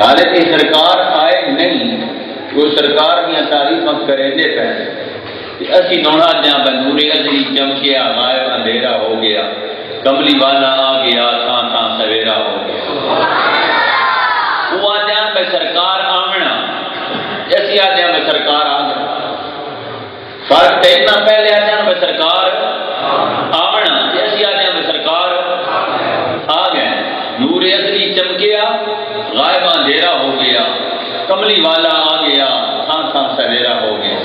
حالانکہ سرکار آئے نہیں، وہ سرکار کی تعریف کریں دے پہ اسی دوڑا جہاں بنور ازلی چمکیا، غائب اندھیرا ہو گیا، کملی والا آ گیا، تھان تھان سویرا ہو گیا۔ وہ آجاں میں سرکار آمنا، ایسی آجاں میں سرکار آ گیا۔ فرق اتنا پہلے آجاں میں سرکار آمنا، ایسی آجاں میں سرکار آ گئے۔ نور ازلی چمکیا، غائب اندھیرا ہو گیا، کملی والا آ گیا، تھان تھان سویرا ہو گیا۔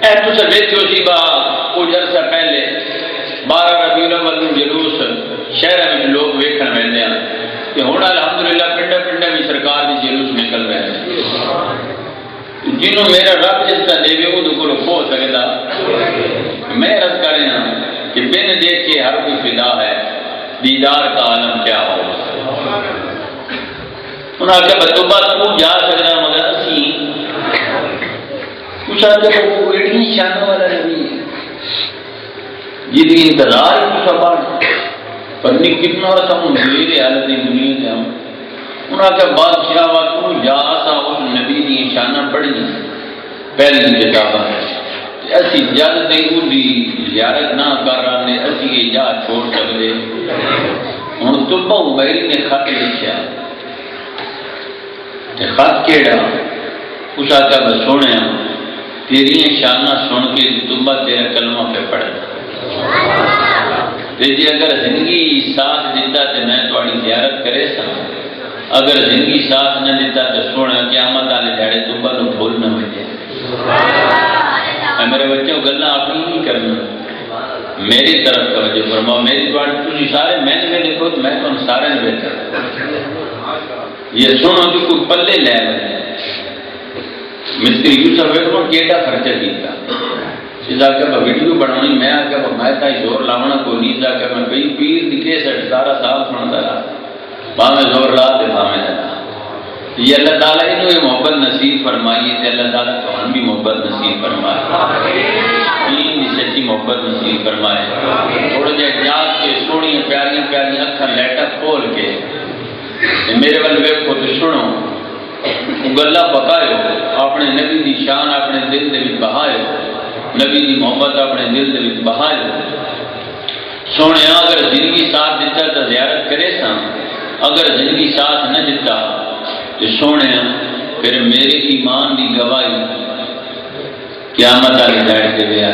اے تو سے بیٹھو سی با کچھ عرصہ پہلے 12 ربیع الاول جلوس شہر میں لوگ ویکھن ویندے ہیں کہ ہن الحمدللہ پنڈا پنڈا بھی سرکار دی جلوس نکل رہے ہیں۔ جنہوں میرا رب جتنا دے وے وہ کو کھو سکدا، میں عرض کریں کہ بن دیکھ کے ہر کوئی فدا ہے، دیدار کا عالم کیا ہو۔ انہاں کہ بتوبہ تو جا سکدا مگر اسی کچھ آتے وہ ایڈی شان والا نبی ہے جی دی انتظار ہی کچھ بات پر نہیں کتنا رسا ہوں میرے حالت دنیا سے ہم انہاں کہ بادشاہ وقت جا سا اس نبی دی شانہ پڑھی پہلی کتاب ہے ایسی جد دیگو دی زیارت نہ کر رہا نے ایسی ایجاد چھوڑ سکتے ہوں تبا عبیری نے خط لکھیا خط کیڑا اس آقا میں سونے تیری شانہ سن کے تبا تیرا کلمہ پہ پڑھے جی اگر زندگی ساتھ دیتا تو میں تھوڑی زیارت کرے سا، اگر زندگی ساتھ نہ دیتا تو سونا قیامت والے دھاڑے تبا نو بھول نہ بجے۔ میرے بچوں گلا اپنی نہیں کرنا، میری طرف توجہ فرماؤ، میری تھی سارے میں نے دیکھو تو میں تم سارے نے بہتر یہ سنو کہ کوئی پلے لے بنے مستری یوسف ویکھو کیڑا خرچہ کیتا اس آکے میں ویڈیو بنانی میں آکے میں تائی زور لاؤنا کو نیز آکے میں کئی پیر دکھے سٹ سارا صاحب سنتا رہا باہمیں زور لا دے باہمیں دلا یہ اللہ تعالیٰ انہوں یہ محبت نصیب فرمائیے تے اللہ تعالیٰ تو ہم بھی محبت نصیب فرمائے دین بھی سچی محبت نصیب فرمائے تھوڑا جائے جات کے سوڑی پیاریاں پیاریاں اکھر لیٹا کھول کے میرے والے ویکھو تو سنو گلہ پکائے اپنے نبی دی شان اپنے دل دے بھی بہائے نبی دی محبت اپنے دل دے بھی بہائے سونے اگر زندگی ساتھ دیتا تو زیارت کرے سا، اگر زندگی ساتھ نہ دیتا تو سونے پھر میرے ایمان دی گواہی قیامت آگے بیٹھ کے لیا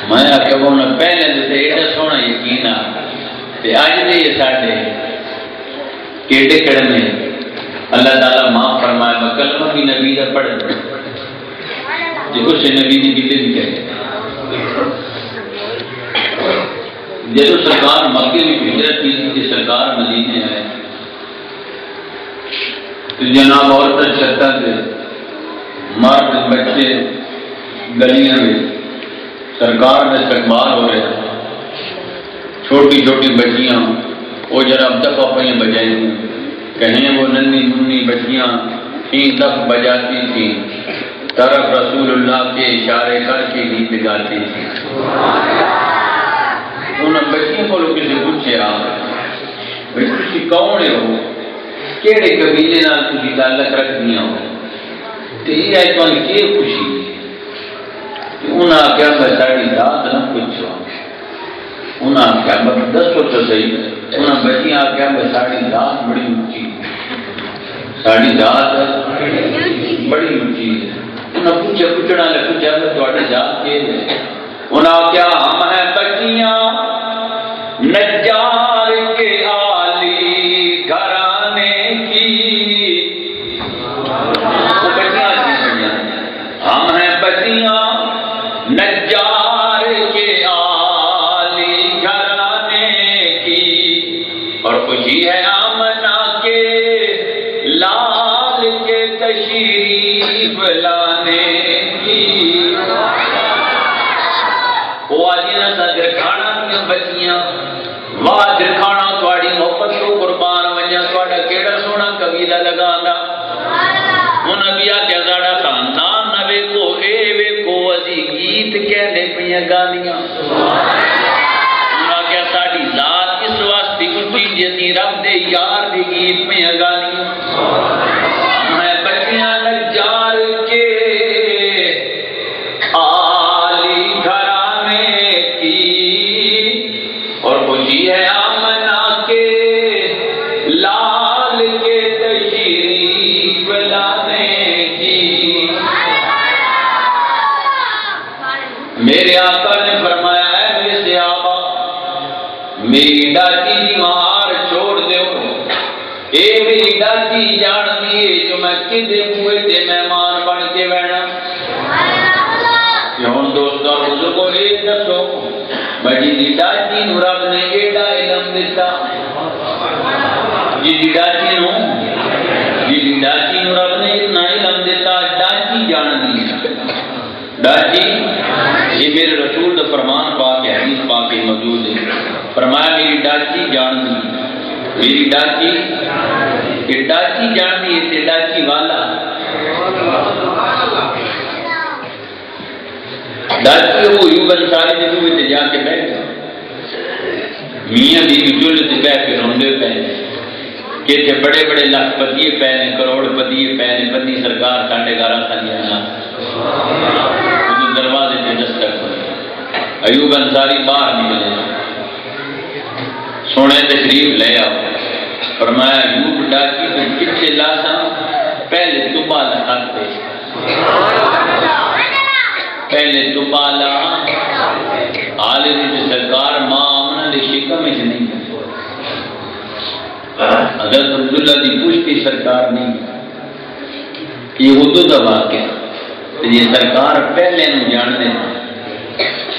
میں آکے وہ انہیں پہلے دیتے ایڈا سونا یقین آ تے آج دے یہ ساڑھے کیڑے کڑنے اللہ تعالیٰ معاف فرمائے میں کلمہ بھی نبی دا پڑھ دیکھو سے نبی دی گلے بھی کہتے جیسے سرکار مکے بھی ہجرت کی کہ سرکار مدینے ہے تو جناب عورتیں چھتا تھے مرد بچے گلیاں میں سرکار میں استقبال ہو رہے چھوٹی چھوٹی بچیاں وہ جناب دفعہ پہلے بجائیں کہیں وہ ننی منی بچیاں تین دف بجاتی تھیں طرف رسول اللہ کے اشارے کر کے گیت گاتی تھی انہوں بچیوں کو لوگ سے پوچھے بھائی تھی کون ہو کہڑے قبیلے نال تھی تعلق رکھ دیا ہو تو یہ آج تمہیں کی خوشی انہوں نے کیا میں ساری ذات نہ پوچھو انہوں نے کیا میں دسو تو صحیح انہوں نے بچیاں کیا میں ساری ذات بڑی اونچی ساری ذات بڑی اونچی ہے انہوں نے پوچھا پوچھنا لے پوچھا میں تھوڑی ذات کے ہے انہوں کیا ہم ہیں بچیاں نجار کے عالی گھرانے کی وہ بچیاں ہم ہیں بچیاں نجار کے عالی گھرانے کی اور خوشی ہے آمنہ کے لال کے تشریف لانے کی وہ آجینا سا درکھانا دیا بچیاں واہ درکھانا توڑی محبت کو قربان ونجا توڑا کیڑا سونا قبیلہ لگانا وہ نبی آجا زاڑا خاندان نوے کو اے وے کو ازی گیت کہنے پہنے گانیاں انہاں کیا ساڑی ذات اس واسطی اٹھی جتی رب دے یار دی گیت میں اگانی میں بچیاں نجار کے آلی گھرانے کی اور خوشی ہے آمنہ کے لال کے تشریف لانے کی میرے آقا نے فرمایا ہے میرے صحابہ میری ڈاچی دی مہار چھوڑ دیو اے میری ڈاچی جان دیئے جو میں کدے ہوئے تے مہمان بن کے بینا کہ ہون دوست اور بزرگوں ایک دسو بڑی دی ڈاچی نو رب نے ایڈا علم دیتا جی دی ڈاچی نو رب نے اتنا علم دیتا ڈاچی جان دی ڈاچی یہ میرے رسول دا فرمان پاک ہے حدیث پاک کے موجود ہے فرمایا میری ڈاچی جان دی میری ڈاچی کہ ڈاچی جان دی ہے ڈاچی والا ڈاچی وہ یوں انصاری دے ہوئے تے جا کے بیٹھا میاں بیوی چولھے تے بیٹھ کے روندے پے کہ تے بڑے بڑے لاکھ پتیے پے نے کروڑ پتیے پے نے پتی سرکار ساڈے گھر سنیا دروازے پہ دستک ہوئی ایوب انصاری باہر نکلے سونے تشریف لے آؤ فرمایا ایوب ڈاکی تو کچھے لاسا پہلے تبالا حق پہ پہلے تبالا آلے دی سرکار ماں آمنہ دے شکم میں نہیں حضرت عبداللہ دی پوچھتی سرکار نہیں یہ حدود واقع یہ سرکار پہلے نو جان دے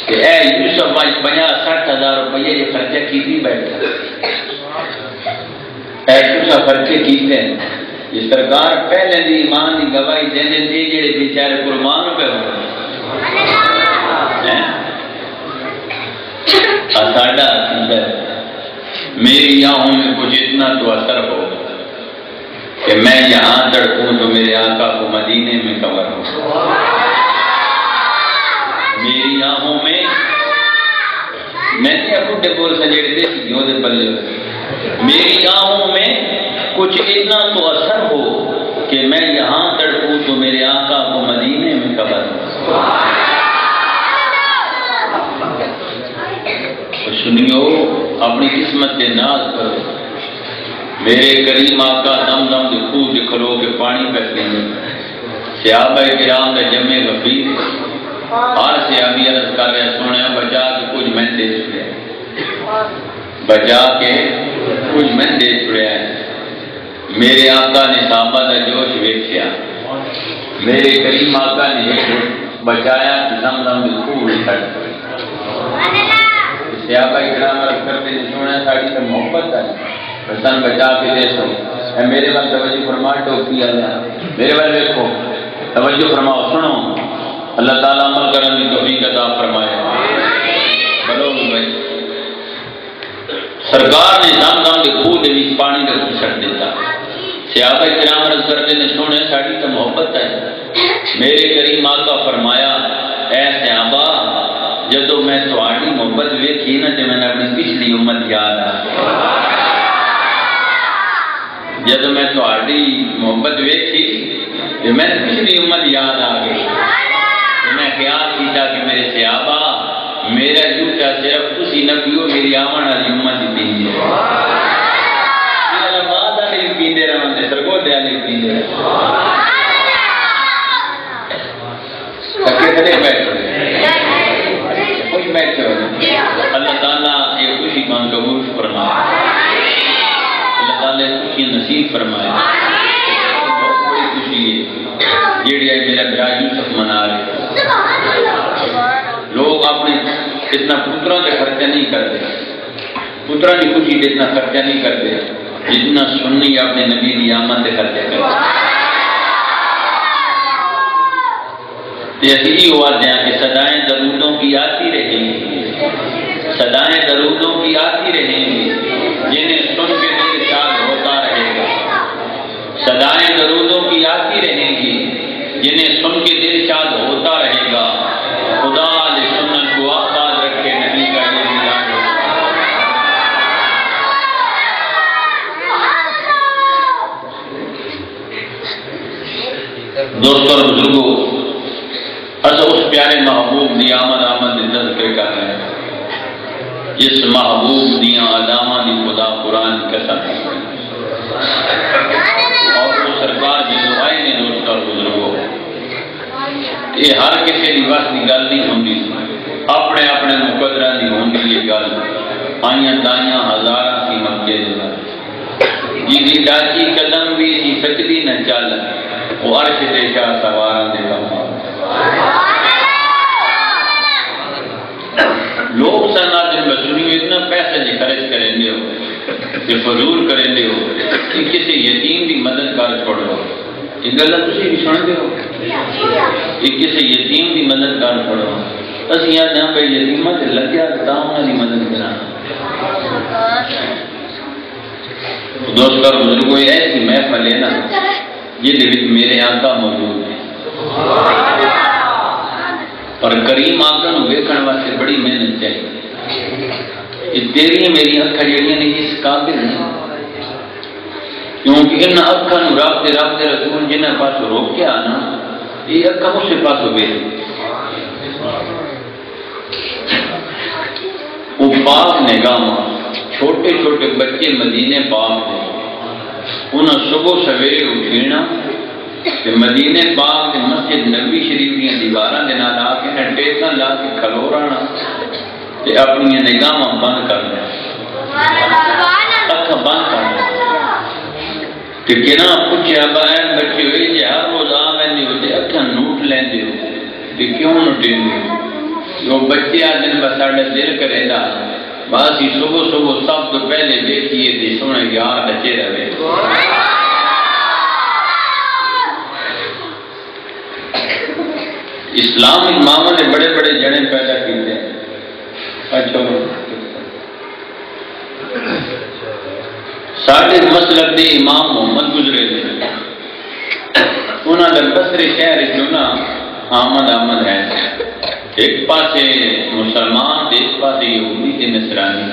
کہ اے یوسف آج 50-60 روپیے یہ خرچہ کیتی بیٹھا اے یوسف خرچے کیتے ہیں یہ سرکار پہلے دی ایمان دی گواہی دینے دے جڑے بیچارے قربان پہ ہو ساڈا عقیدہ میری آنکھوں میں کچھ اتنا تو اثر ہو کہ میں یہاں تڑپوں تو میرے آقا کو مدینے میں کور ہو میری آنکھوں میں نے اپنے بول سجڑ دے کیوں دے پلے میری آنکھوں میں کچھ اتنا تو اثر ہو کہ میں یہاں تڑپوں تو میرے آقا کو مدینے میں کور ہو سنیو اپنی قسمت کے ناز کرو میرے کریم آقا دم دم دے خوب دکھلو کے پانی پہ پینے صحابہ کرام دے جمع غفیر ہر صحابی عرض کر رہے سونے بچا کے کچھ میں دے چھڑے بچا کے کچھ میں دے چھڑے میرے آقا نے صحابہ دا جوش ویکھیا میرے کریم آقا نے بچایا کہ دم دم دے خوب دکھڑ صحابہ کرام عرض کرتے سونے ساڑی سے محبت ہے بسان بچا کے دے سو اے میرے بات توجہ فرما ٹوکی اللہ میرے بات دیکھو توجہ فرماؤ سنو اللہ تعالیٰ عمل کرنے کی توفیق عطا فرمائے بلو بھائی سرکار نے دم دم کے خوہ دے وچ پانی کا چھٹ دیتا صحابہ کرام عرض کرتے نے سونے ساڑی تو محبت ہے میرے کریم آقا فرمایا اے صحابہ جدو میں تہاڈی محبت ویکھی نا تے میں نے اپنی پچھلی امت یاد آ جب میں تہاڈی محبت ویکھی تے میں نے پچھلی امت یاد آ گئی میں خیال کیتا کہ میرے صحابہ میرا جھوٹا صرف تسی نہ پیو میری آمن والی امت ہی پیندی ہے میرا بعد والے پیندے رہن تے سرگودے والے پیندے رہن کتنے بیٹھے کوئی بیٹھے اللہ تعالیٰ یہ خوشی کان قبول فرمائے اللہ تعالیٰ خوشی نصیب فرمائے بہت بڑی خوشی ہے جیڑی ہے میرا برا یوسف منا رہے لوگ اپنے اتنا پتروں سے خرچہ نہیں کرتے پتروں کی خوشی سے اتنا خرچہ نہیں کرتے جتنا سنی اپنے نبی کی آمد سے خرچہ کرتے یہی ہوا دیا کہ صدائیں درودوں کی آتی رہیں گی صدائیں درودوں کی آتی رہیں گی جنہیں سن کے دل شاد ہوتا رہے گا صدائیں درودوں کی آتی رہیں گی جنہیں سن کے دل شاد ہوتا رہے گا خدا علیہ سنت کو آباد رکھے نبی کا یہ ملاد دوستوں اور بزرگوں، اصل اس پیارے محبوب دی آمد دی تذکرے کر رہے ہیں جس محبوب دیاں علامہ دی خدا قرآن قسم اور وہ سرکار جی دعائیں نے دوستوں اور بزرگوں، یہ ہر کسی دی بس دی گل نہیں ہوندی، اپنے اپنے مقدرہ دی ہوندی یہ گل، آئیاں دائیاں ہزاراں کی مکے دے جی دی ڈاچی قدم بھی سی سجدی نہ چل، وہ عرش تے شاہ سواراں دے کم لوگ سنات بسنی اتنا پیسہ جی خرچ کریں گے ہو کہ فضول کریں گے ہو کہ کسی یتیم کی مدد کر چھوڑ دو، یہ گل تسی بھی سن دے ہو کہ کسی یتیم کی مدد کر چھوڑو، اسی یاد نہ پہ یتیمہ سے لگیا تا انہوں نے مدد کرنا۔ دوست اور بزرگوں، ایسی محفل ہے نا یہ میرے آقا موجود ہے اور کریم آقا نو ویکھن واسطے بڑی محنت چاہیے۔ یہ تیری میری اکھاں جڑیاں نے اس قابل نہیں، کیونکہ ان اکھاں نو رب دے رسول جنہاں پاس روکیا نا، یہ اکھاں اس پاس ہوئے وہ پاک نگاہ، چھوٹے چھوٹے بچے مدینے پاک دے، انہاں صبح سویرے اٹھینا کہ مدینے پاک کے مسجد نبی شریف کی دیواراں دے نال آ کے ٹیکاں لا کے کھلو رہنا تے اپنی نگاہاں بند کر لیں، اکھاں بند کر لیں کہ کنا پوچھیا بہن بچے ہوئی جی ہر روز آ ویندے ہو تے اکھاں نوٹ لیندے ہو تے کیوں نوٹیندے ہو؟ جو بچے آ دن بس ساڈا دل کرے دا بس ہی صبح صبح سب تو پہلے دیکھیے تے سونے یار دا چہرہ وے۔ اسلام اماموں نے بڑے بڑے جڑے پیدا کیتے ہیں۔ اچھا ساڑھے مسلک دے امام محمد گزرے دے، انہاں نے بصرے شہر چنا آمد ہے، ایک پاسے مسلمان تے ایک پاسے یہودی تے نصرانی،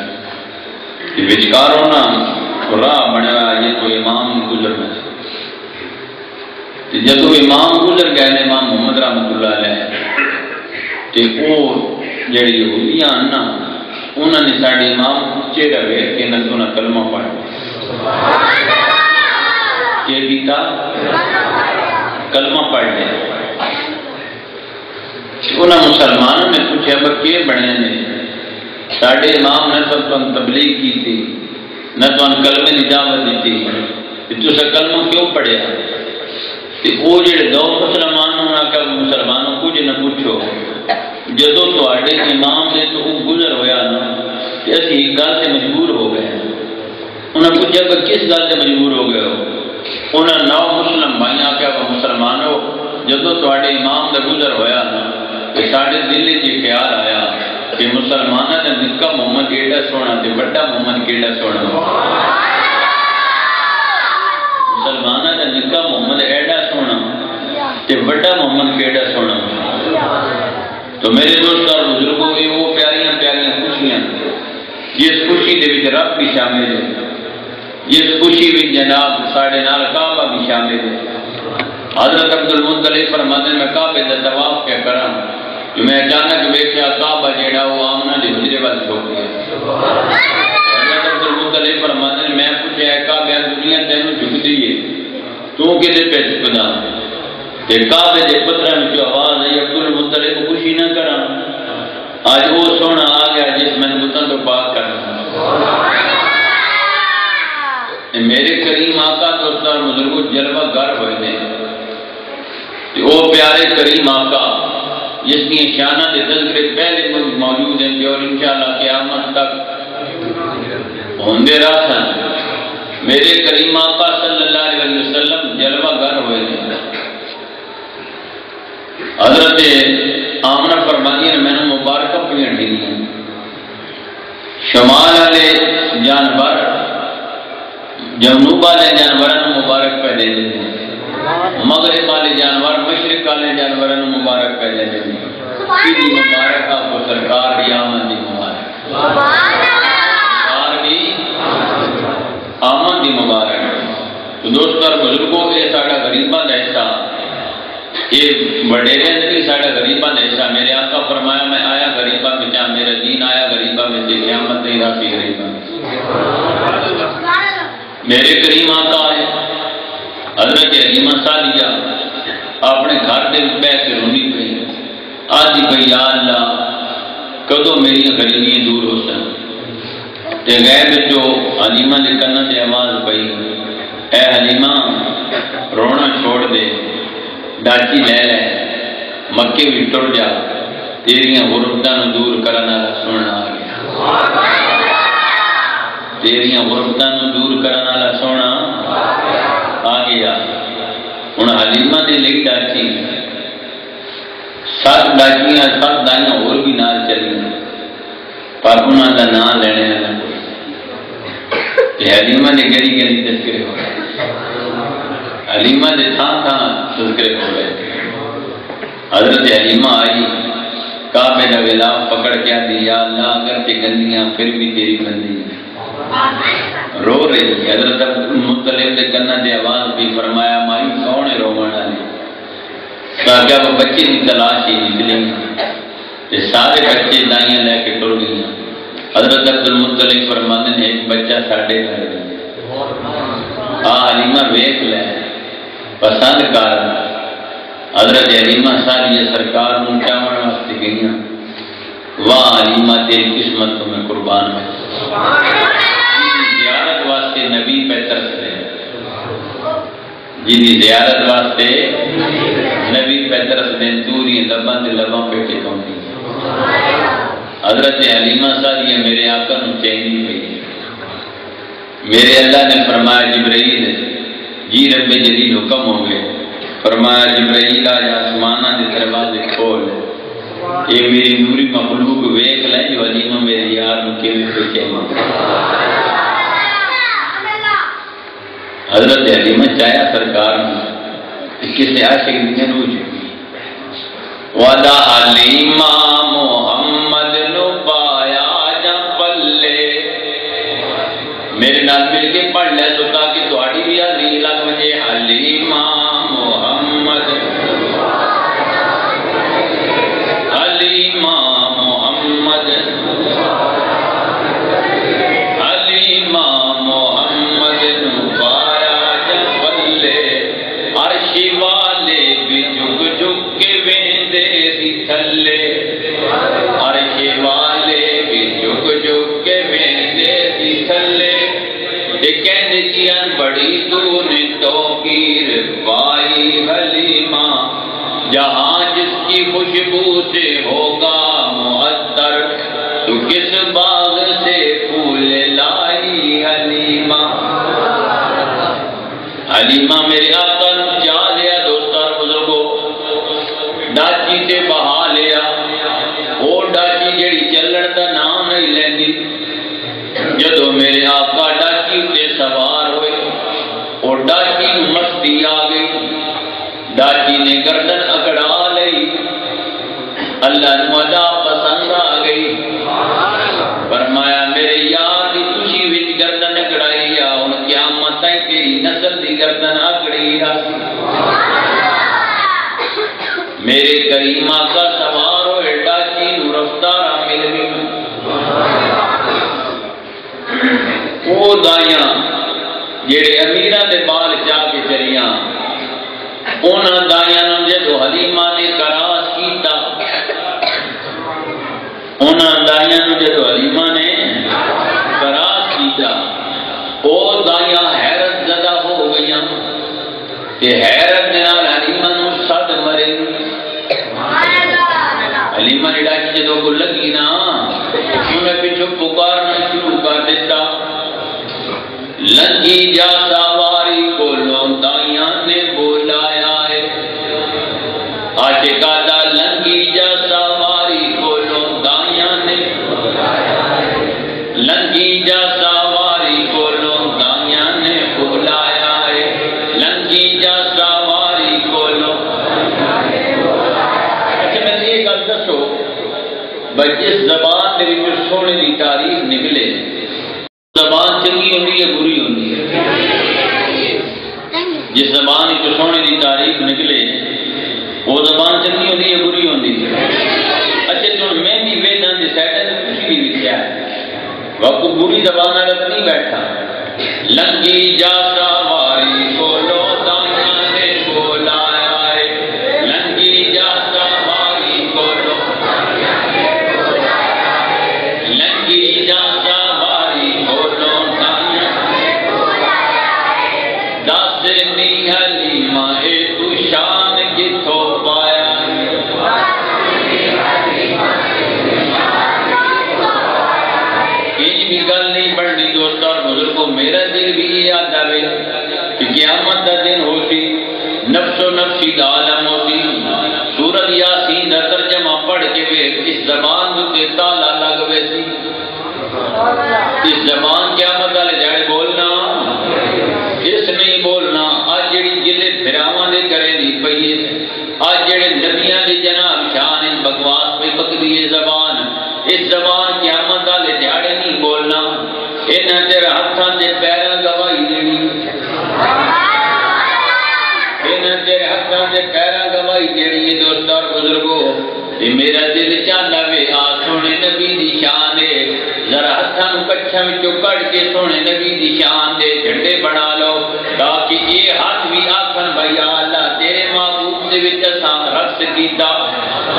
وچکار ہونا راہ بنیا یہ تو امام گزرنا۔ جدو امام گزر گئے نے امام محمد رحمت اللہ علیہ تے وہ جڑی یہودیاں نا انہوں نے ساڑے امام چہرہ ویکھ کے نہ سونا کلمہ پڑھ کیا کیتا کلمہ پڑھ لیا۔ انہوں مسلمانوں نے پوچھا بکے بنے نے ساڑے امام نے سب تو تبلیغ کی تھی نہ تو ان کلمے کی دعوت دیتی تو سا کلمہ کیوں پڑھیا؟ وہ جڑے دو مسلمانوں کچھ نہ پوچھو جدو تواڈے امام نے تو وہ گزر ہویا نا کہ اسی ایک گل سے مجبور ہو گئے۔ انہوں نے پوچھا کہ کس گل سے مجبور ہو گئے ہو؟ انہوں نے 9 مسلم بھائیاں کیا وہ مسلمانوں جدو تواڈے امام دا گزر ہویا نا کہ ساڈے دل وچ خیال آیا کہ مسلمانوں دا نکا محمد ایڈا سونا تے بڑا محمد کیڑا سونا، مسلمانوں کا نکا محمد ایڈا سونا تے بڑا محمد کیڑا سونا۔ تو میرے دوست اور بزرگوں یہ وہ پیاریاں پیاریاں خوشیاں جس خوشی دے وچ رب بھی شامل ہے، جس خوشی وچ جناب ساڑے نال کعبہ بھی شامل ہے۔ حضرت عبد المطلب فرماتے ہیں میں کعبے دا طواف کیا کراں کہ میں اچانک ویکھیا کعبہ جیڑا وہ آمنہ دے حجرے وال جھک گیا۔ حضرت عبد المطلب فرماتے ہیں میں پوچھا کعبہ دنیا تینوں جھک دیے تو کدے پہ جھکدا؟ تے کعبے دے پتھراں وچ آواز آئی عبد المطلب خوشی نہ کراں، آج وہ سونا آ گیا جس میں بتاں تو پاک کرنا۔ میرے کریم آقا دوستاں بزرگوں جلوہ گر ہوئے نے تے او پیارے کریم آقا جس کی شانہ دے تذکرے پہلے موجود ہیں اور انشاءاللہ قیامت تک ہوندے رہن۔ میرے کریم آقا صلی اللہ علیہ وسلم جلوہ گر ہوئے ہیں۔ حضرت آمنہ فرماتی ہیں میں نے مبارکہ پڑھیں ڈھیلیاں شمال والے جانور جنوب والے جانوراں مبارک پہ دے دیں، مغرب والے جانور مشرق والے جانوراں مبارک پہ دے دیں۔ کی مبارک آپ کو سرکار کی آمد دی مبارک، سرکار کی آمد دی مبارک۔ تو دوستوں اور بزرگوں کے ساڑھا غریبہ دا حصہ یہ وڈیرے نہیں ساڑھا غریبہ دیشا میرے آقا فرمایا میں آیا غریبہ میں چاہ میرا دین آیا غریبہ میں تے قیامت نہیں راسی غریبہ میرے کریم آقا آئے حضرت حلیمہ سالیہ اپنے گھر دے بیٹھ کے رونی پہ آدھی پہ یا اللہ کدو میری غریبی دور ہو سن تے غیب جو حلیمہ نے کرنا تے آواز پئی اے حلیمہ رونا چھوڑ دے ڈاچی لے لے مکے بھی ٹر جا تیریاں غربتاں نو دور کرنا سننا آ گیا تیریاں غربتاں نو دور کرنا سونا آ گیا ہن حلیمہ دے لئی ڈاچی 7 ڈاچیاں 7 دائیاں اور بھی نال چلیاں پر انہاں دا نام لینے نہ کہ حلیمہ نے گڑی گڑی تذکرے ہو رہے حلیمہ نے تھان تذکرے ہو رہے حضرت حلیمہ آئی کعبے کا غلاف پکڑ کے دی یا اللہ اگر تے گندیاں پھر بھی تیری بندی رو رہی حضرت مطلب دے کنا دے آواز بھی فرمایا مائی کون ہے رومن والی کیا وہ بچے کی تلاش ہی نکلی یہ سارے بچے دائیاں لے کے ٹر گئی حضرت عبد المطلب فرمانے نے ایک بچہ ساڑھے گھر حلیمہ ویکھ لے پسند کر حضرت حلیمہ سالیہ سرکار نوں چاون واسطے گئیاں واہ حلیمہ تیری قسمت تو میں قربان ہوں زیارت واسطے نبی پہ ترس رہے جی زیارت واسطے نبی پہ ترس دیں توری لباں دے لباں پہ ٹکاؤں حضرت حلیمہ سالیہ میرے آقا نوں چینی پئی میرے اللہ نے فرمایا جبرائیل جی رب جلیل حکم ہو گئے فرمایا جبرائیل آج آسمانہ دے دروازے کھول یہ میری نوری مخلوق ویکھ لیں جو حلیمہ میرے یار مکے میں پہ چینی حضرت حلیمہ چاہیا سرکار میں کسے عاشق دنے روج وَدَا حلیمہ محمد نو پایا جا پلے میرے نال مل کے پڑھ لے تو تاکہ تہاڈی بھی حاضری لگ وجے حلیمہ محمد حلیمہ محمد حلیمہ محمد نو پایا جا پلے عرش والے بھی جھک جھک کے ویندے سی تھلے عرش والے بھی جھک جھک کے ویندے سی تھلے کہنے چیان بڑی تو نے توقیر پائی حلیمہ جہاں جس کی خوشبو سے ہوگا معطر تو کس باغ سے پھول لائی حلیمہ حلیمہ میرے آقا نو چاہ لیا دوستار بزرگو ڈاچی تے بہا لیا وہ ڈاچی جڑی چلن دا نام نہیں لیندی جدو میرے آقا ڈاچی تے سوار ہوئے اور ڈاچی مستی آ گئی ڈاچی نے گردن اکڑا لئی اللہ نو ادا پسند آ گئی فرمایا میرے یار دی خوشی وچ گردن اکڑائی آ ہن قیامت تک تیری نسل دی گردن اکڑی آ میرے کریم آقا سوار ہوئے ڈاچی نو رفتار مل گئی وہ دائیاں جیڑے امیرہ دے بال چاہ کے چلیاں اونا دائیاں نو جدو حلیمہ نے کراس کیتا اونا دائیاں نو جدو حلیمہ نے کراس کیتا او دائیاں حیرت زدہ ہو گئیاں کہ حیرت دنال حلیمہ نو صد مرے حلیمہ نے ڈاکی جدو کو لگی نا انہیں پیچھو پکارنا شروع کر دیتا لنگی جا سواری کو لوندائیاں نے بولایا ہے عاشقہ دا لنگی جا سواری کو لوندائیاں نے لنگی جا سواری کو لوندائیاں نے بولایا ہے لنگی جا سواری کو اچھا میں یہ گل دسو بھائی جس زبان میری جو سونے کی تاریخ نکلے زبان چنگی ہوندی ہے بری ہوندی ہے جس زبان کی سونے کی تاریخ نکلے وہ زبان چنگی ہوندی ہے بری ہوندی ہے؟ اچھا تو میں بھی ویدان دی سائڈ ہے کچھ بھی لکھیا ہے وہ کو بری زبان عرب نہیں بیٹھا لنگی جا سواری بولو دانیاں نے بولایا ہے لنگی جا سواری بولو لنگی جا سواری بولو دانیاں نے بولایا ہے دس نی حلیمہ اے تو شان کتھوں پایا بھی گل نہیں بڑھنی دوست اور بزرگوں میرا دل بھی یاد آوے کہ قیامت دا دن ہوتی نفس و نفسی دا عالم ہوتی سورت یاسین دا ترجمہ پڑھ کے وہ اس زبان دوتے تالا لگ ویسی اس زبان قیامت والے جاڑے بولنا اس نہیں بولنا آج جڑی گلے پھراواں دے کرے نہیں پئیے آج جڑے نبیاں دی جناب شان بکواس پہ پکدی ہے زبان اس زبان قیامت والے دیہڑے نہیں بولنا انہاں تیرے ہتھاں تے پیراں گواہی دینی انہاں تیرے ہتھاں تے پیراں گواہی دینی دوست اور بزرگوں یہ میرا دل چاہندا وے آ سونے نبی دی شان ہے ذرا ہتھاں نوں کچھاں وچوں کڈ کے سونے نبی دی شان دے جھنڈے بنا لو تاکہ یہ ہاتھ بھی آکھن بھائی اللہ تیرے محبوب دے وچ اساں رقص کیتا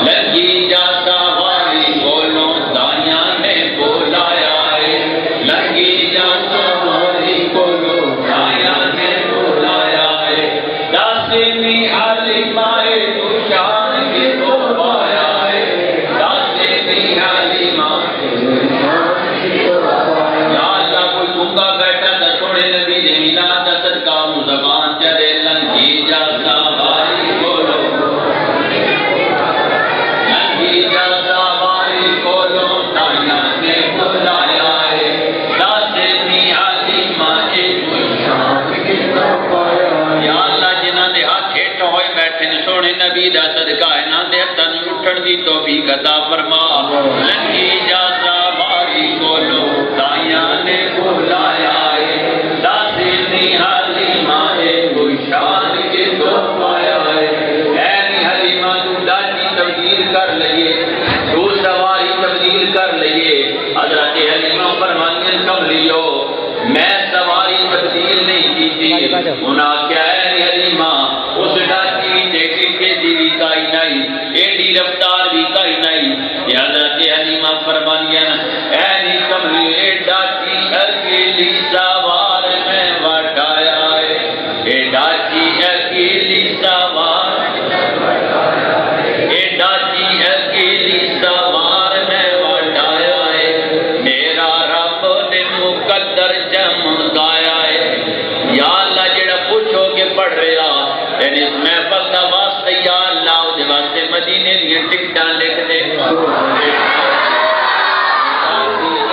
لگی جا سواری بولو دانیاں نے بولایا ہے لگی جا سواری بولو دانیاں نے بولایا ہے داسنی حلیمہ اے تو شان کے تو پایا ہے داسنی حلیمہ یا اللہ کوئی گنگا بیٹھا تا سونے نبی دے میلاد دا صدقہ زبان چلے لنگی جا سواری بولو لنگی جا سواری بولو دانیاں نے بولایا ہے داسنی حلیمہ اے تو شان کے تو پایا یا اللہ جنہاں دے ہاتھ ہیٹھوں ہوئے بیٹھے سونے نبی دا صدقہ انہاں دے ہتھاں اٹھن دی توفیق عطا فرما لنگی جا سواری بولو دانیاں نے بولایا ہے داسنی حلیمہ اے تو شان کے تو پایا ہے اے حلیمہ تو ڈاچی تبدیل کر لئیے تو سواری تبدیل کر لئیے حضرت حلیمہ فرمانے کملیو میں سواری تبدیل نہیں کی تھی انہاں کیا ہے حلیمہ اس ڈاچی ٹیکٹے دی بھی کائی نہیں ایڈی رفتار بھی کائی نہیں یہ حضرت حلیمہ فرمانے اے کملیو اے ڈاچی اکیلی سوار میں وٹایا ہے اے ڈاچی اکیلی سوار اے ڈاچی اکیلی سوار میں وٹایا ہے میرا رب نے مقدر چمکایا ہے یا اللہ جڑا پوچھو کہ پڑھ رہا یعنی اس محفل دا واسطہ یا اللہ دے واسطے مدینے دی ٹکٹاں لکھ دے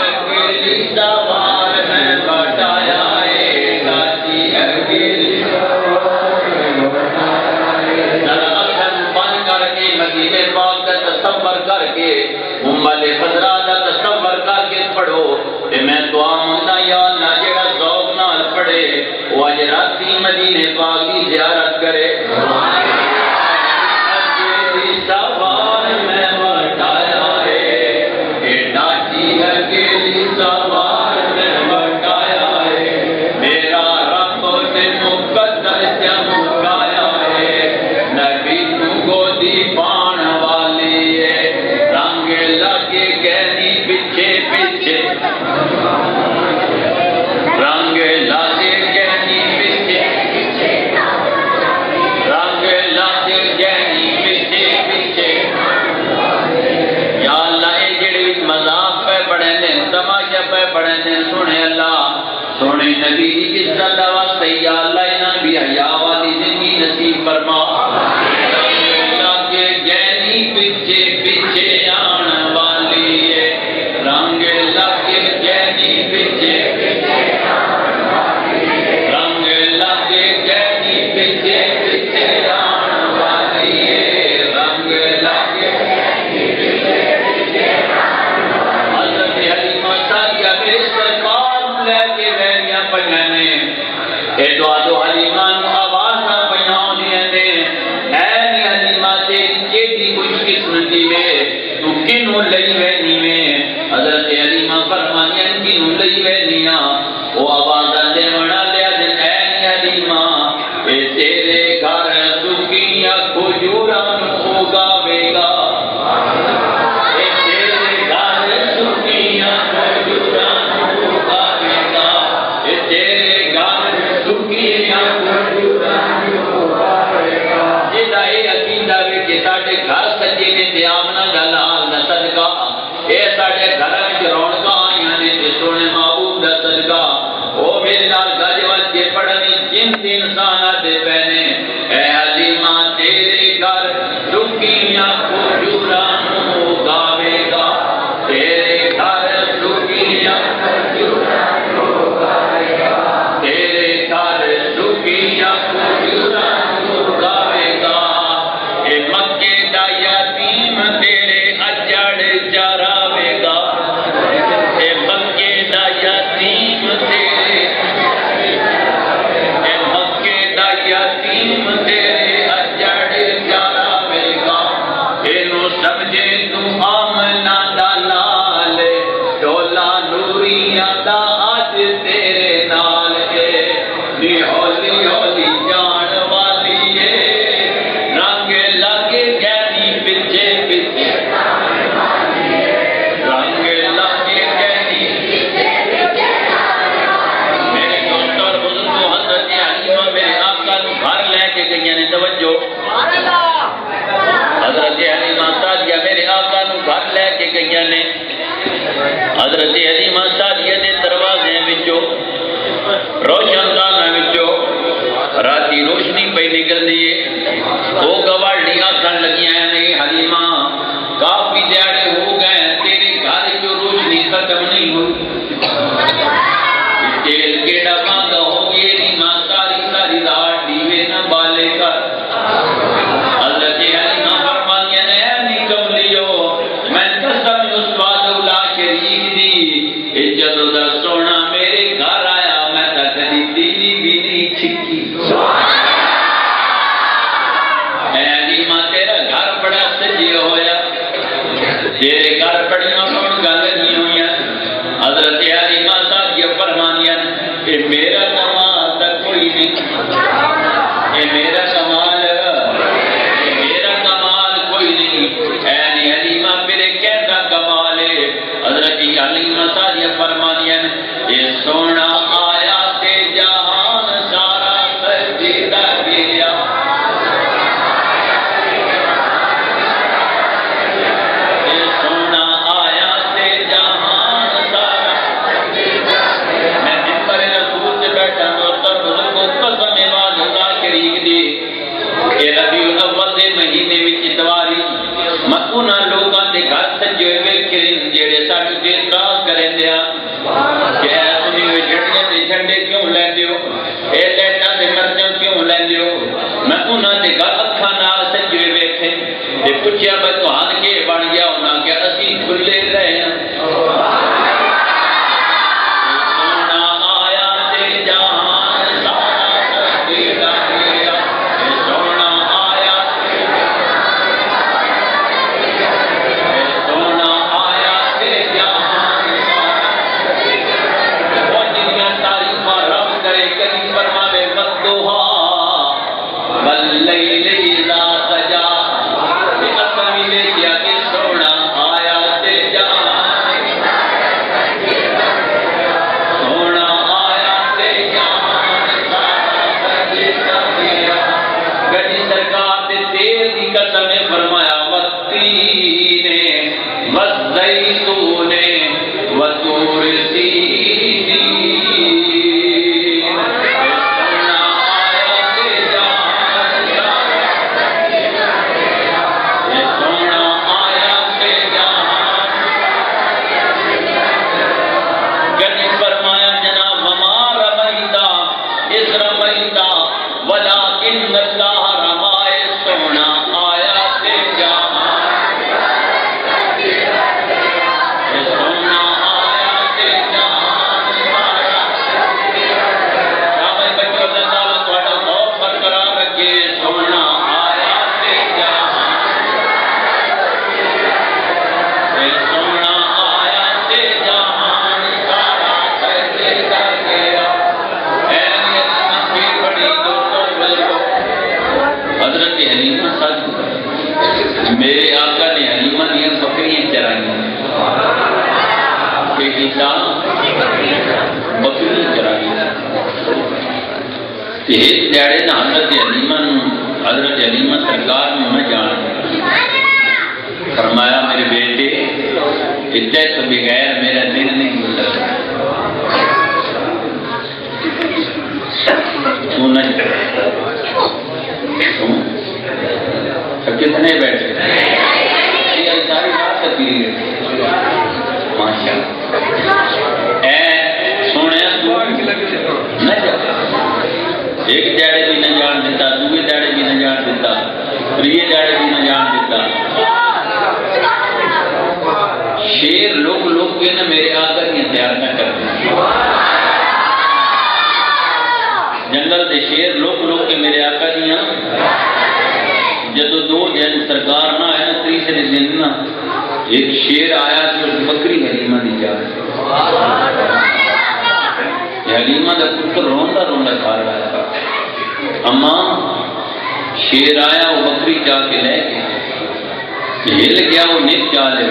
اکیلی سوار میں وٹایا ہے ڈاچی اکیلی سوار میں وٹایا ہے ذرا اکھن بند کر کے مدینے پاک کا تصور کر کے امت خضرا کا تصور کر کے پڑھو تے میں دعا مانگدا یا اللہ جڑا ذوق نال پڑھے وہ اج راتی مدینے پاک کی زیارت کرے اکیلی سوار میں وٹایا ہے اے ڈاچی اکیلی سوار میں وٹایا ہے میرا رب نے مقدر چمکایا ہے نبی تو گودی پان والی ہے رنگ لگے گہری پیچھے پیچھے رنگ لگے گہری پیچھے رنگ لگے گہری پیچھے پیچھے یا اللہ اے جڑی مذاق پہ پڑھے نے تماشا پہ پڑھے نے سنے اللہ سونے نبی کی عزت دا واسطے یا اللہ انہاں بھی حیا والی زندگی نصیب فرما لگے گہری پیچھے پیچھے آن والی ہے رنگ لگے گہری پیچھے رنگ لگے گہری پیچھے پیچھے آن والی ہے رنگ لگے حضرت حلیمہ سادیہ کے سرکار لے کے بہنیاں پڑھنے اے دعا دو حلیمہ نو آواز نہ پہناؤ دیئے دے اے حلیمہ تے جدا یہ عقیدہ وے کہ ساڈے گھر سجے نے تے آمنا دا لال دا صدقہ اے ساڈے گھر وچ رونقاں آئیاں نے تے سونے محبوب دا صدقہ او میرے نال گج وج کے پڑھنی جن تے انسان دے پہنے اے علیمہ تیرے گھر ڈکیاں کھجوراں گاوے گا تیرے گھر ڈکیاں کھجوراں گاوے گا تیرے گھر ڈکیاں کھجوراں گاوے گا اے مکے دا یتیم تیرے اجڑ چراوے گا اے مکے دا یتیم تیرے اے مکے دا یتیم تیرے اجڑ چراوے گا اینو سمجھے تو آمنا دا لال ڈولا نوریاں دا اج تیرے نال اے نی ہولی ہولی جان والی اے رنگ لگے گہنی پچھے پچھے رنگ لگے گہنی میرے دوست اور بزرگوں حضرت حلیمہ میرے آقا نو گھر لے کے گئیاں نے توجہ حضرت حلیمہ سعدیہ میرے آقا نو گھر لے کے گئیاں نے حضرت حلیمہ سعدیہ دے دروازے وچوں روشن دانا وچوں راتی روشنی پہ نکل دیئے وہ گواڑیاں آکھن لگیاں نے حلیمہ کافی دیاڑے ہو گئے تیرے گھر جو روشنی ختم نہیں ہوئی تیل کیڑا مانگا ہو گئی حلیمہ ساری ساری رات دیوے نہ بالے کر حضرت حلیمہ فرمانیاں نے اے نکم لیو میں قسم اس وعد اولا شریف دی اے جدو دا سونا میرے گھر آیا میں تا کدی تیری بھی نہیں چھکی اے حلیمہ تیرا گھر بڑا سجے ہویا تیرے گھر بڑیاں کون گل نہیں ہویا حضرت حلیمہ سعدیہ فرمانیاں اے میرا کمال تا کوئی نہیں اے میرا کمال کوئی نہیں اے حلیمہ میرے کیسا کمال ہے حضرت حلیمہ سعدیہ فرمانیاں اے سونا آیا تے جہان سارا سجدہ گیا اے سونا آیا تے جہان سارا میں ممبر رسول سے بیٹھا دوستر بزرگوں قسم واز اللہ شریک دی اے ربیع الاول دے مہینے وچ اتواری میں انہاں لوگاں دے گھر سجے ہوئے ویکھے جڑے ساڈے تے اعتراض کرندے آ کہ اے تسی جھنڈے تے جھنڈے کیوں لیندے ہو اے لیٹاں تے مرچاں کیوں لیندے ہو میں انہاں دے گھر اکھاں نال سجے ہوئے ویکھے تے پوچھیا بھئی تہاں کے بن گیا انہاں کہ اسی کھلے رہے ہاں سونا آیا تے جہان سارا سجدہ گیا سونا آیا سونا آیا تے جہان وہ جنیاں تعریفاں رب کرے کبھی فرماوے والضحیٰ واللیل اذا سجا یہ اصلی لے کیا کہ سونا آیا تے جہان سونا آیا تے جہان سارا سجدہ گیا گجی سرکار دے تیل دی قسم نے فرمایا والتین والزیتون وطور سینین سونا آیا تے جہان سونا آیا تے جہان گجی فرمایا جناب وما رمیتا اس رمیتا ولیکن اللہ رمائے سونا آیا تے جہان سونا آیا تے جہان صحابہ بچوں اللہ تعالیٰ تھوڑا خوف برقرار رکھے سونا آیا تے جہان سونا آیا تے جہان سارا سجدہ گیا اے حلیمہ بڑی دوستوں بزرگوں حضرت حلیمہ سعدیہ ایک دیہڑے نہ حضرت حلیمہ سرکار میں میں جان فرمایا میرے بیٹے اتنے تو بغیر میرا دن نہیں گزرتا، تو نہ کتنے بیٹھے ساری بات کرتی ماشاء سونے نہ جا ایک دیہڑے بھی نہ جان دیتا، دوسرے دیہڑے بھی نہ جان دیتا، تیسرے دیہڑے بھی نہ جان دیتا۔ شیر لوگ کے نہ میرے آقا کی تیار نہ کرتے، جنگل دے شیر لوگ کے میرے آقا دیا جدو دو دن سرکار نہ آیا نا تیسرے دن نا ایک شیر آیا کہ اس بکری حلیمہ دی جا حلیمہ دا پتر روندا کھا رہا تھا، اما شیر آیا وہ بکری جا کے لے گیا، ہل گیا وہ نیت جا لے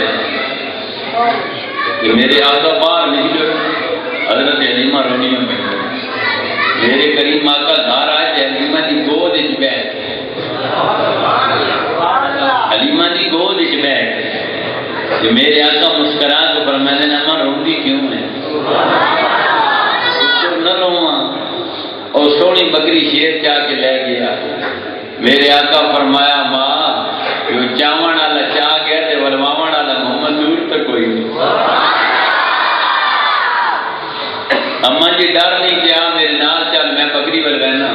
کہ میرے آقا باہر نکلے، حضرت حلیمہ رونی میں بیٹھے، میرے کریم آقا گھر آئے کہ حلیمہ دی گود وچ بیٹھ، حلیمہ دی گود وچ بیٹھ کہ میرے آقا مسکرا تو فرمایا نے اما روندی کیوں ہے؟ نہ رواں، اور سونی بکری شیر چاہ کے لے گیا۔ میرے آقا فرمایا ماں جو چاون والا چاہ گیا تے ولواون والا محمد دور تک کوئی نہیں۔ اما جی ڈر نہیں کیا میرے نال چل میں بکری ول رہنا۔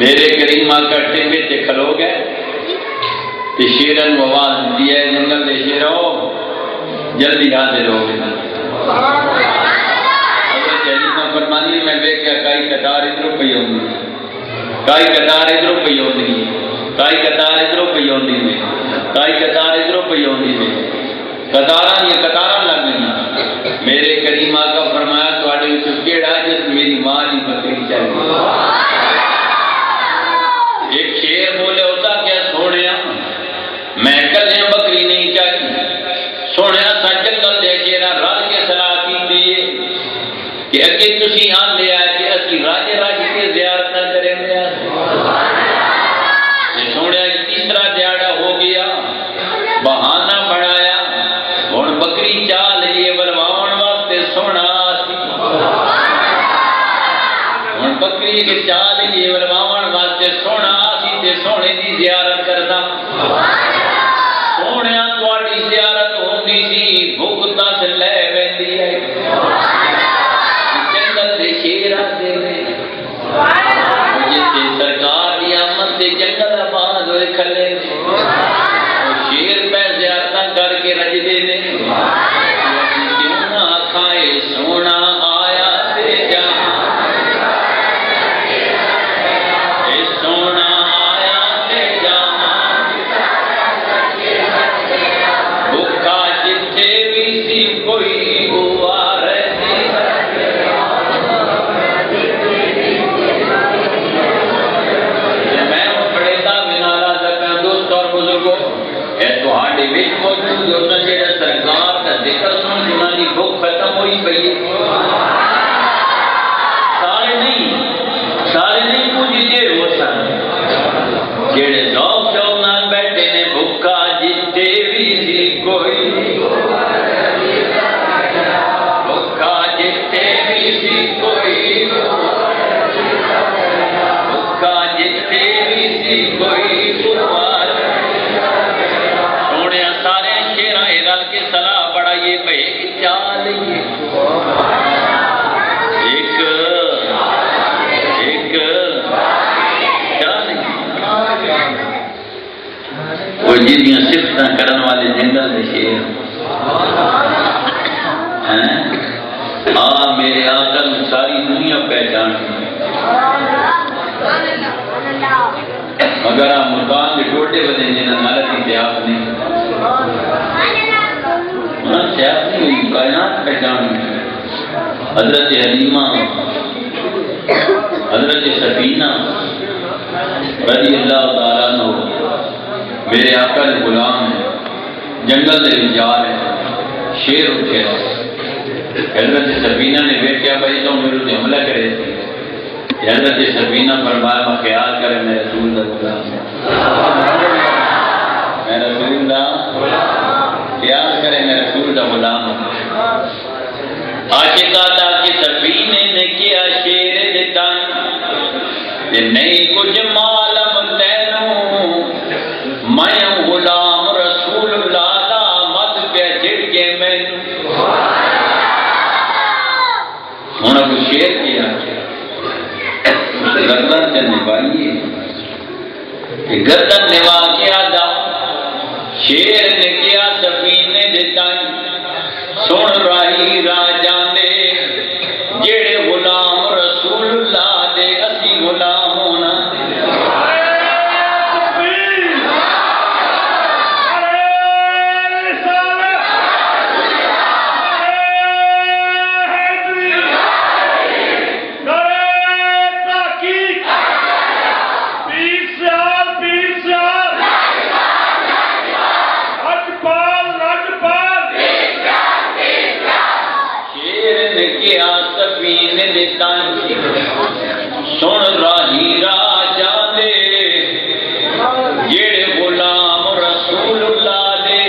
میرے کریم آقا ٹبے تے کھلو گئے تے شیرن آواز دی ہے جنگل دے شیرو جلدی حاضر ہو گئے۔ حضرت حلیمہ فرمانی میں دیکھا کئی قطار ادھر پئی ہوندی، کئی قطار ادھر پئی ہوندی، کئی قطار ادھر پئی ہوندی میں، کئی قطار ادھر پئی ہوندی میں، قطاراں یہ قطاراں لگ گئی۔ میرے کریم آقا فرمایا تواڈے وچ کیڑا جس میری ماں دی بکری چاہیے؟ ایک شیر بولے ہوتا کیا سونیا میں کلے بکری نہیں چاہیے، سونیا سا جنگل دے شیرا رل کے صلاح کیتی ہے کہ اگے تسی آندے آئے کہ اسی راجے کے زیارت نہ کریں گے، سونیا تیسرا دیہڑا ہو گیا، بہانہ بنایا ہن بکری چال لیے ولواون واسطے سونا سی، ہن بکری کے چال لیے ولواون واسطے سونا سی تے سونے دی زیارت کردا، سونیا تواڈی زیارت ہوندی سی بھوک تس لے ویندی ہے، جنگل دے شیر آندے نے جتھے سرکار دی آمد تے جنگل آباد ہوئے کھلے نے، وہ شیر پہ زیارتاں کر کے رجدے نے، کیوں نہ کھائے سونا آیا تے جہاں، اے سونا آیا تے جہاں، بھوکا جتھے بھی سی کوئی ہوا سرکار کا ذکر سن جنہوں کی بھوک ختم ہوئی پئی، سارے نہیں کچھ یہ ہو سن جڑے ذوق شوق نال بیٹھے نے، بھوکا جتھے بھی سی کوئی، بھوکا جتھے بھی سی کوئی، بھوکا جتھے بھی سی کوئی، سارے شیراں رل کے صلاح بڑھائیے بھائی ایک چال لیے، ایک چال وہ جنیاں صفتاں کرن والے جنگل دے شیر ہاں میرے آقا میں ساری دنیا پہچان مگر آپ ملتان کے ٹوٹے بدے جنہاں نالت اتحاب نہیں انہاں سے آپ نہیں ہوئی کائنات پہچان حضرت حلیمہ حضرت سفینہ رضی اللہ تعالیٰ عنہ میرے آقا کے غلام ہیں، جنگل دے رجال ہیں، شیر اٹھے حضرت سفینہ نے بیٹھیا بھائی تو میرے سے حملہ کرے حضرت سفینہ فرمایا میں خیال کرے میں رسول دا غلام، میں رسول دا خیال کرے میں رسول دا غلام۔ عاشقہ دا کہ سفینے نے کیا شیر دیتا تے نہیں کچھ معلوم تینوں، میں غلام رسول اللہ دا مت پہ جھڑکے مینوں۔ ہونا کو شیر کیا گردن سے نبھائیے، گردن نبھا کے آدھا شیر نے کیا سفینے دیتا سن راہی راجان دے جیڑے غلام رسول اللہ دے اسی غلام ہونا۔ سن راہی راجا دے جیڑے غلام رسول اللہ دے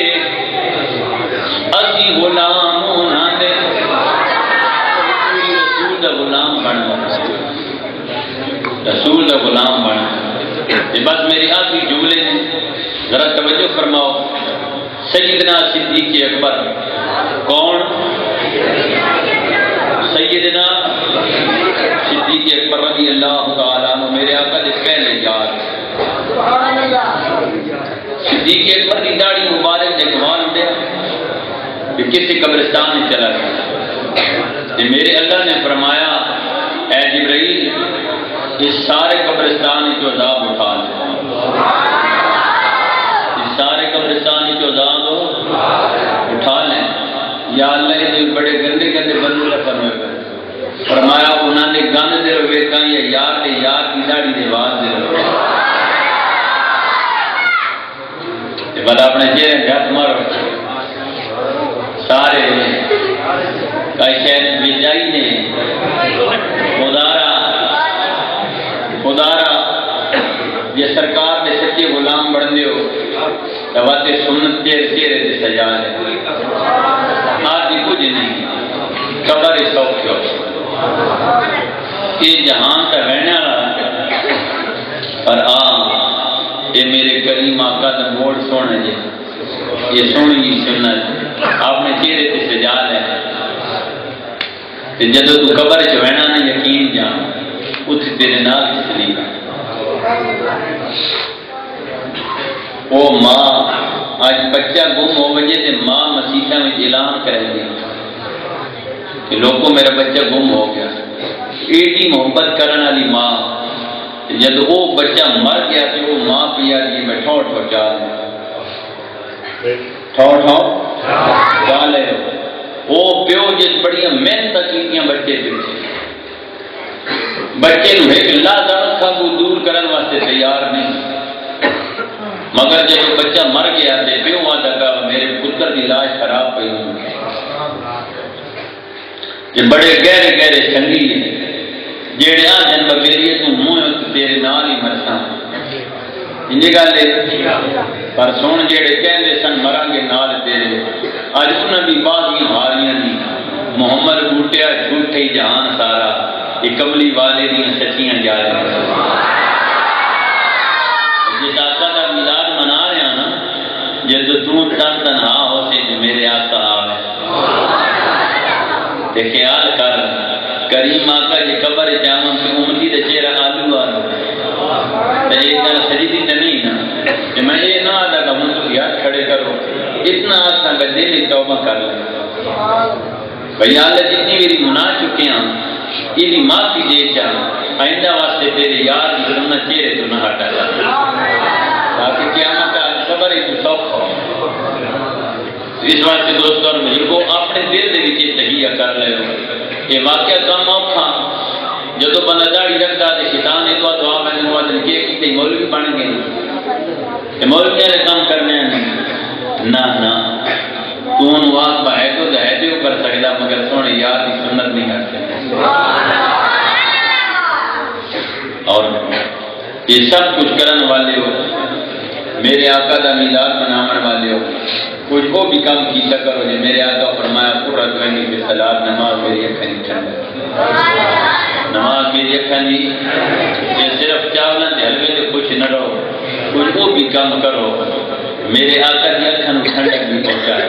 اسی غلام ہونا دے۔ رسول دا غلام بننا، رسول دا غلام بننا۔ بس میری آخری جملے نے ذرا توجہ فرماؤ۔ سیدنا صدیق اکبر کون؟ سیدنا صدیق اکبر رضی اللہ تعالیٰ عنہ میرے آقا دے پہلے یار۔ صدیق اکبر کی داڑھی مبارک دے گوان دیا کہ کسی قبرستان میں چلا گیا کہ میرے اللہ نے فرمایا اے جبرائیل اس سارے قبرستان کی عذاب اٹھا لے، اس سارے قبرستان کی عذاب اٹھا لیں۔ یا اللہ یہ بڑے گندے گندے بندے رکھن ہوئے گئے، فرمایا انہوں نے گند دے روے کہاں یا یار دے یار کی داڑھی دے باز دے روے۔ بڑا اپنے چہرے جات مارو سارے کئی شہر بیجائی نے خدارا یہ سرکار دے سچے غلام بڑھ دے ہو تواتے سنت چہرے دے سجا لے آدھی کچھ نہیں قبر سوکھ ہو یہ جہان کا رہنے والا پر یہ میرے کریم آقا دا موڑ سونے جے یہ سونی سنت آپ نے چہرے تے سجا لے جدو تو قبر چ رہنا نہ یقین جان اتھ تیرے نال چلی او ماں آج بچہ گم ہو وجے تے ماں مسیحہ میں اعلان کرے گی کہ لوگوں میرا بچہ گم ہو گیا۔ ایڈی محبت کرنے والی ماں جب وہ بچہ مر گیا تو وہ ماں پیا جی میں ٹھو ٹھو چال چالے وہ پیو جس بڑی محنت کیتیاں بچے پیچھے بچے نو ایک لازمت کو دور کرنے واسطے تیار نہیں، مگر جب بچہ مر گیا تے پیو وعدہ کہا میرے پتر دی لاش خراب پئی ہوئی یہ بڑے گہرے گہرے سنگی جیڑے آ جن میری تو منہ تیرے نال ہی مرساں انجی گل ہے پر سن جیڑے کہندے سن مران گے نال تیرے اج انہاں دی بازیاں ہاریاں نہیں محمد بوٹیا جھوٹے جہان سارا یہ کملی والے دیاں سچیاں جا رہی جس آقا کا میلاد منا رہے ہیں نا جب تو تن تنہا ہو سے میرے آقا آوے تے خیال کر کریم آقا جی قبر جامن سے امتی دے چہرہ آلو آلو تے ایک گل سجدی تے نہیں نا کہ میں یہ نہ آدھا کہ من تو یاد کھڑے کرو اتنا آسان کہ دلی توبہ کر لیں بھئی اللہ جتنی میری منا چکے ہیں یہ معافی دے چاہ آئندہ واسطے تیرے یاد ضرورنا چہرے تو نہ ہٹا جاتا تاکہ قیامت کا خبر ہی تو سوکھ ہو۔ اس واسطے دوستوں اور بزرگوں اپنے دل دے وچ تہیہ کر لے یہ واقعہ کم اوکھا جدو بندہ داڑھی رکھتا تے شیطان نے تو آپ نے موازن کیے کہ مولوی بن گئے مولویاں نے کام کرنے ہیں نہ تو ان واقع ہے تو دہدے کر سکتا مگر سونے یاد کی سنت نہیں کر سکتا اور یہ سب کچھ کرنے والے ہو، میرے آقا دا میلاد مناون والے ہو، کچھ وہ بھی کام کیتا کرو جی میرے آقا فرمایا قرۃ عینی فی الصلاۃ، نماز میری اکھاں دی ٹھنڈک، نماز میری اکھاں دی، یہ صرف چاولن دے حلوے تے کچھ نہ رہو، کچھ وہ بھی کام کرو میرے آقا دی اکھاں نوں ٹھنڈک بھی پہنچائے۔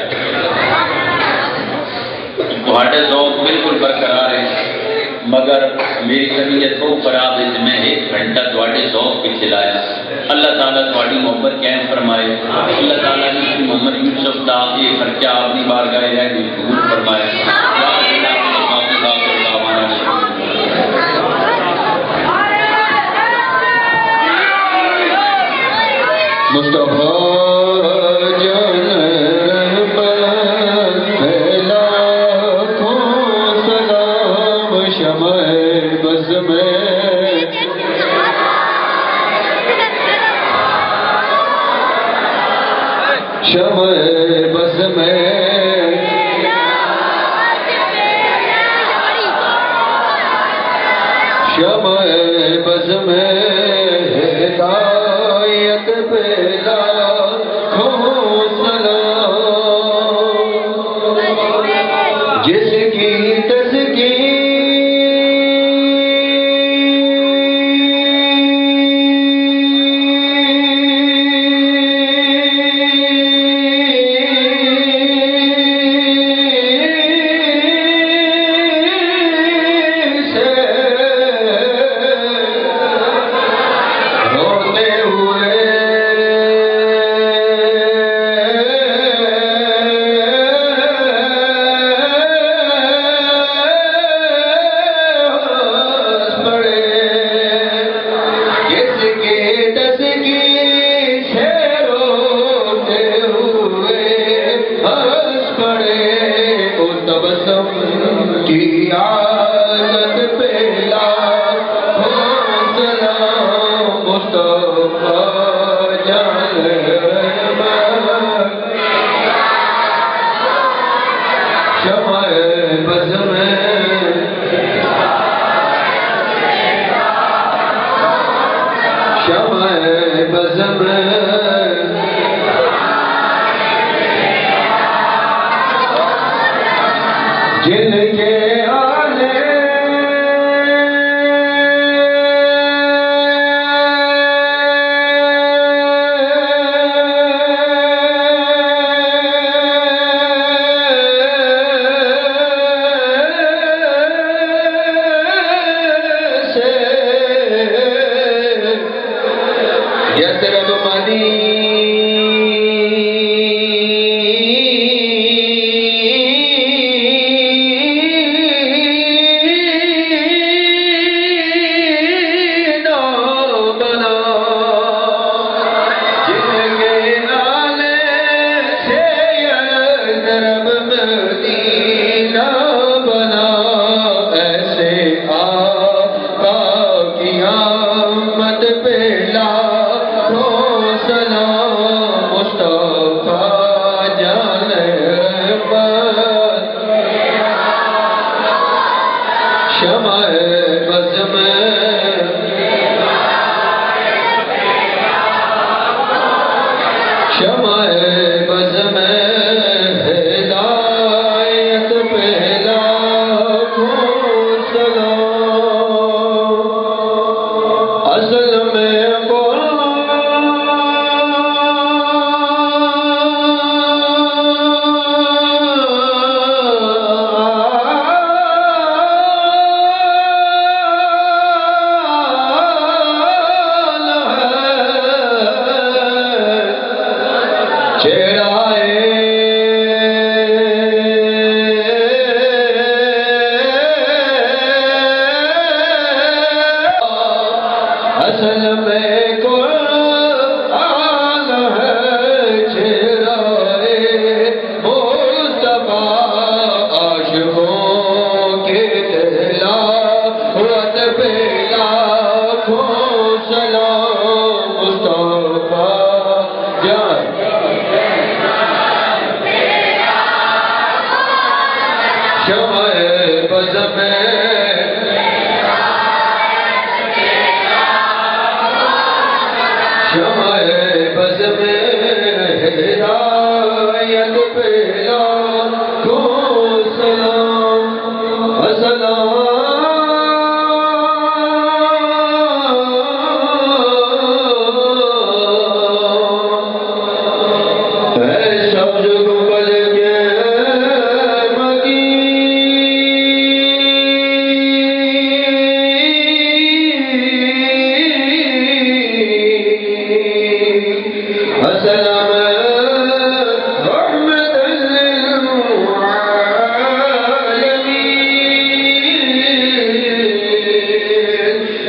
تہاڈے ذوق بالکل برقرار ہے، مگر میری طبیعت وہ خراب ہے کہ میں 1 گھنٹہ تہاڈے ذوق پیچھے لایا۔ اللہ تعالیٰ تہاڈی محبت قائم فرمائے، اللہ تعالیٰ نے محمد یوسف دا یہ خرچہ اپنی بارگاہ الہی میں قبول فرمائے۔ مصطفیٰ شمع بز میں شمع بز میں ہدایت پہ لاکھوں سلام، جس کی جن کے آنے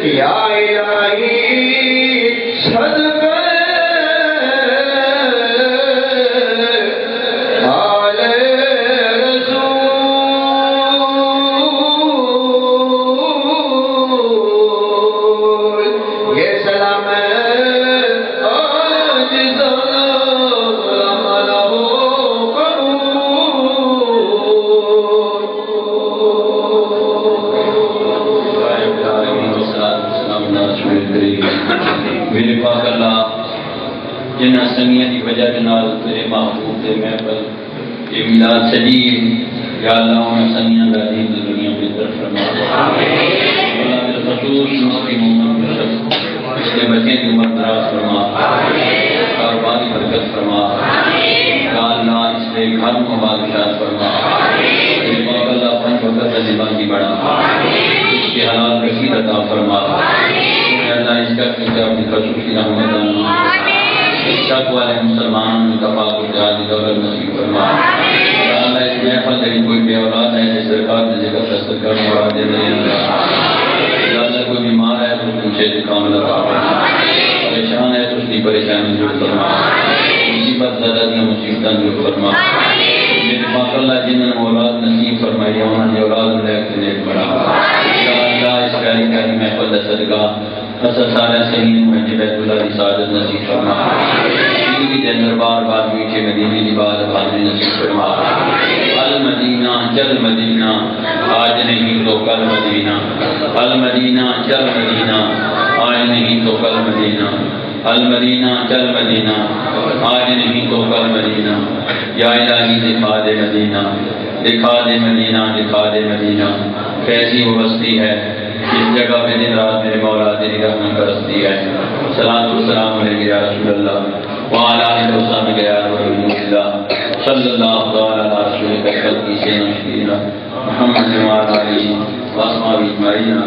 یا الہی صدقہ جنہ سنگیاں دی وجہ نال تیرے محبوب دے محفل یہ میلاد سجید یا اللہ انہیں سنگیاں دا دین دنیا بہتر فرما اللہ بالخصوص مسلم محمد بشر اس کے بچے کی عمر دراز فرما کاروبار کی برکت فرما یا اللہ اس کے گھر کو بادشاہ فرما میرے پاک اللہ پنج وقت زبان کی بڑھا اس کے حلال رسید عطا فرما یا اللہ اس کا کیا اپنی خصوصی رحمت آنا شک والے مسلمان کا پاک و جہادی دولت نصیب فرما یا اللہ اس محفل تیری کوئی بے اولاد ہے جس سرکار نے جگہ دستر کر مراد دے دے یا اللہ کوئی بیمار ہے تو تم سے کامل عطا فرما پریشان ہے تو اس کی پریشانی دور فرما مصیبت زدہ دیا مصیبتاں دور فرما میرے پاک اللہ جنہوں نے اولاد نصیب فرمائی انہوں نے اولاد لے کے نیک بڑھا یا اللہ اس پیاری پیاری محفل دا صدقہ اصل سارے سہین مہنجی بیت اللہ دی سعادت نصیب فرما زندگی دے اندر بار بار میٹھے مدینے دی بات حاضری نصیب فرما المدینہ چل مدینہ آج نہیں تو کل مدینہ المدینہ چل مدینہ آج نہیں تو کل مدینہ المدینہ چل مدینہ آج نہیں تو کل مدینہ یا الہی دکھا دے مدینہ دکھا دے مدینہ دکھا دے مدینہ کیسی وہ بستی ہے اس جگہ پہ دن رات میرے مولا تیری رحمت برستی ہے صلاۃ والسلام علیہ یا رسول اللہ وعلی آلہ وصحبہ یا رسول اللہ صلی اللہ علیہ رسول اللہ خلقی سیدنا محمد وعلی آلہ وصحبہ اجمعین